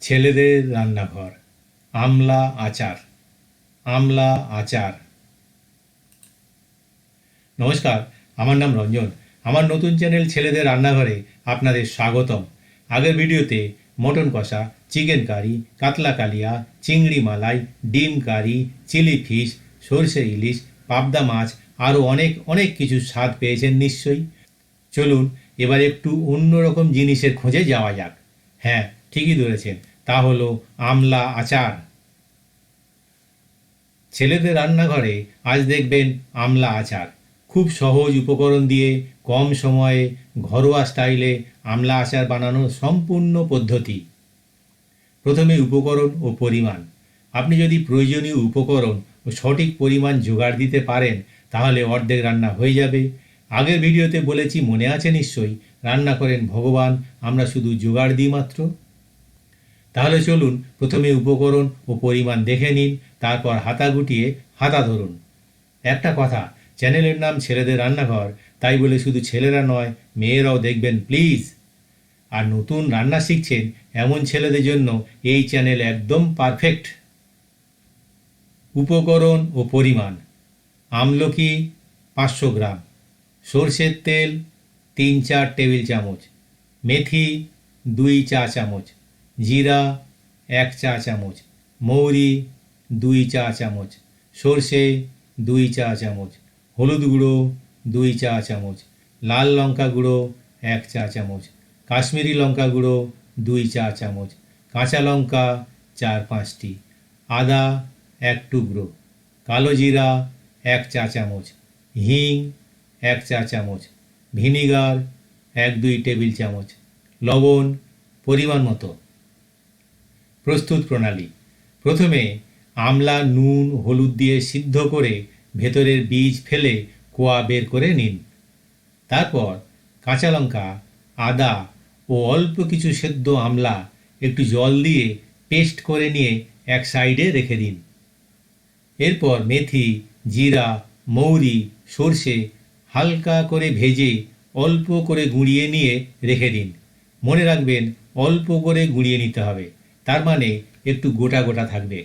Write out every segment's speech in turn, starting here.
ছেলেদের রান্নাঘর। আমলা আচার। আমলা আচার। নমস্কার, আমার নাম রঞ্জন। আমার নতুন চ্যানেল ছেলেদের রান্নাঘরে আপনাদের স্বাগতম। আগের ভিডিওতে মটন কষা, চিকেন কারি, কাতলা কালিয়া, চিংড়ি মালাই, ডিম কারি, চিলি ফিশ, সরষে ইলিশ, পাবদা মাছ আরও অনেক অনেক কিছু স্বাদ পেয়েছেন নিশ্চয়ই। চলুন এবার একটু অন্যরকম জিনিসের খোঁজে যাওয়া যাক। হ্যাঁ, ঠিকই ধরেছেন, তা হলো আমলা আচার। ছেলেদের রান্নাঘরে আজ দেখবেন আমলা আচার। খুব সহজ উপকরণ দিয়ে কম সময়ে ঘরোয়া স্টাইলে আমলা আচার বানানোর সম্পূর্ণ পদ্ধতি। প্রথমে উপকরণ ও পরিমাণ। আপনি যদি প্রয়োজনীয় উপকরণ ও সঠিক পরিমাণ জোগাড় দিতে পারেন তাহলে অর্ধেক রান্না হয়ে যাবে। আগের ভিডিওতে বলেছি, মনে আছে নিশ্চয়ই, রান্না করেন ভগবান, আমরা শুধু জোগাড় দিই মাত্র। তাহলে চলুন প্রথমে উপকরণ ও পরিমাণ দেখে নিন, তারপর হাতা গুটিয়ে হাতা ধরুন। একটা কথা, চ্যানেলের নাম ছেলেদের রান্নাঘর, তাই বলে শুধু ছেলেরা নয়, মেয়েরাও দেখবেন প্লিজ। আর নতুন রান্না শিখছেন এমন ছেলেদের জন্য এই চ্যানেল একদম পারফেক্ট। উপকরণ ও পরিমাণ: আমলকি 500 গ্রাম, সরষের তেল 3-4 টেবিল চামচ, মেথি 2 চা চামচ, জিরা 1 চা চামচ, মৌরি 2 চা চামচ, সরষে 2 চা চামচ, হলুদ গুঁড়ো 2 চা চামচ, লাল লঙ্কা গুঁড়ো 1 চা চামচ, কাশ্মীরি লঙ্কা গুঁড়ো 2 চা চামচ, কাঁচা লঙ্কা 4-5টি, আদা 1 টুকরো, কালো জিরা 1 চা চামচ, হিং 1 চা চামচ, ভিনিগার 1-2 টেবিল চামচ, লবণ পরিমাণ মতো। প্রস্তুত প্রণালী: প্রথমে আমলা নুন হলুদ দিয়ে সিদ্ধ করে ভেতরের বীজ ফেলে কোয়া বের করে নিন। তারপর কাঁচা লঙ্কা, আদা ও অল্প কিছু সেদ্ধ আমলা একটু জল দিয়ে পেস্ট করে নিয়ে এক সাইডে রেখে দিন। এরপর মেথি, জিরা, মৌরি, সরষে হালকা করে ভেজে অল্প করে গুঁড়িয়ে নিয়ে রেখে দিন। মনে রাখবেন, অল্প করে গুঁড়িয়ে নিতে হবে, তার মানে একটু গোটা গোটা থাকবে।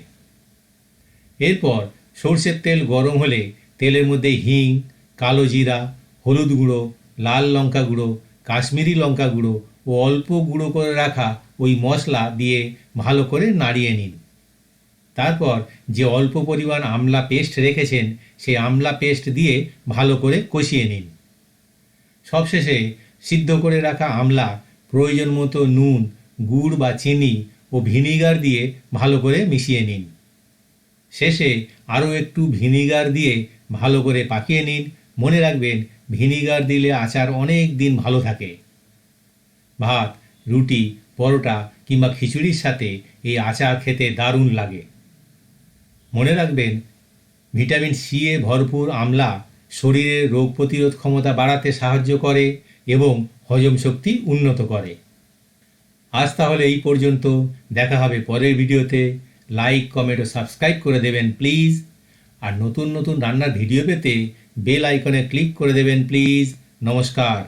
এরপর সরষের তেল গরম হলে তেলের মধ্যে হিং, কালো জিরা, হলুদ গুঁড়ো, লাল লঙ্কা গুঁড়ো, কাশ্মীরি লঙ্কা গুঁড়ো ও অল্প গুঁড়ো করে রাখা ওই মশলা দিয়ে ভালো করে নাড়িয়ে নিন। তারপর যে অল্প পরিমাণ আমলা পেস্ট রেখেছেন সেই আমলা পেস্ট দিয়ে ভালো করে কষিয়ে নিন। সবশেষে সিদ্ধ করে রাখা আমলা, প্রয়োজন মতো নুন, গুড় বা চিনি ও ভিনিগার দিয়ে ভালো করে মিশিয়ে নিন। শেষে আরও একটু ভিনিগার দিয়ে ভালো করে পাকিয়ে নিন। মনে রাখবেন, ভিনিগার দিলে আচার অনেক দিন ভালো থাকে। ভাত, রুটি, পরোটা কিংবা খিচুড়ির সাথে এই আচার খেতে দারুণ লাগে। মনে রাখবেন, ভিটামিন সি এ ভরপুর আমলা শরীরের রোগ প্রতিরোধ ক্ষমতা বাড়াতে সাহায্য করে এবং হজম শক্তি উন্নত করে। আজ তাহলে এই পর্যন্ত, দেখা হবে পরের ভিডিওতে। লাইক, কমেন্ট ও সাবস্ক্রাইব করে দেবেন প্লিজ। আর নতুন নতুন রান্নার ভিডিও পেতে বেল আইকনে ক্লিক করে দেবেন প্লিজ। নমস্কার।